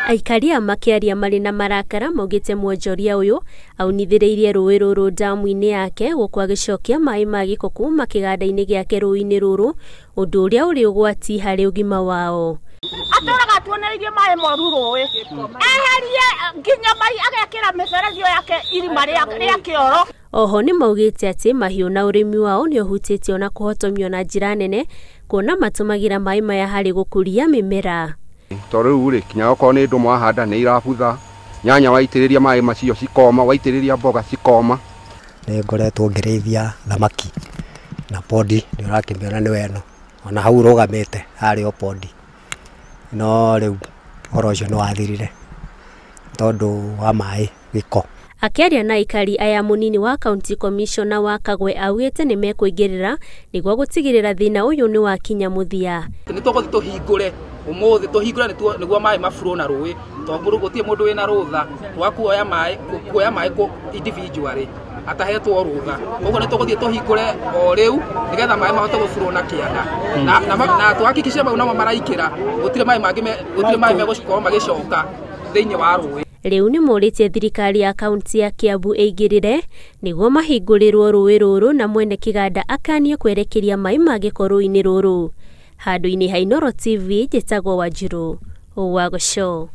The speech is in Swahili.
Aikaria makiaria mari na marakara maugite mwonjoria uyu aunithiriirie rũĩ rũrũ damu-ini yake gũkwa gicokia mai ma gĩko kuma kĩganda-inĩ gĩake rũĩ-inĩ rũrũ ũndũ ũrĩa ũrĩ ũgwati harĩ ũgima wao. Atũraga tuonereirie mai moru rũĩ eherie nginya mai agekĩra mĩberethi yake irima rĩa kĩoro. Oho nĩ maugĩte atĩ mahiũ na ũrĩmi wao nĩ ũhutĩtio na kũhotomio na njĩra nene kuona matũmagĩra mai maya harĩ gũkũria mĩmera. Tondũ rĩ kinya okorwo nĩ ndũ mwahanda nĩ irabutha, nyanya waitĩrĩria mai macio cikoma, waitĩrĩria mboga cikoma. Nĩ ngoretwo ngĩrĩithia thamaki na pondi nĩ ũrakĩmĩona nĩ weno, ona hau rũgamĩte harĩ o pondi, no rĩu ũhoro ũcio nĩ wathirire tondũ wa mai gĩko. Akiaria na aikari aya munini wa County Commissioner wa Kagwe augĩte nĩ mekũingĩrĩra nĩguo gũtigĩrĩra thĩna ũyũ nĩ wakinya mũthia. Nĩ tũgũthiĩ tũhingũre ũmũthĩ tũhingũre nĩguo mai mafuro na rũĩ tondũ gũtirĩ mũndũ wĩna rũtha wa kuoya mai individually atahetwo rũtha. Ũguo nĩ tũgũthiĩ tũhingũre o rĩu nĩgetha mai mahote gũfuro na kĩanda na tũhakikice mau namo maraikĩra gũtirĩ mai megũkorwo magĩcoka thĩinĩ wa rũĩ. Rĩu nĩ morĩtie thirikari ya kaunti ya Kiambu ĩingĩrĩre nĩguo mahingũrĩrwo rũĩ rũrũ na mwene kĩganda akanie kwerekeria mai ma gĩko rũĩ-inĩ rũrũ. Handũ-inĩ ha Inooro TV njĩtagwo Wanjiru wa Gũco.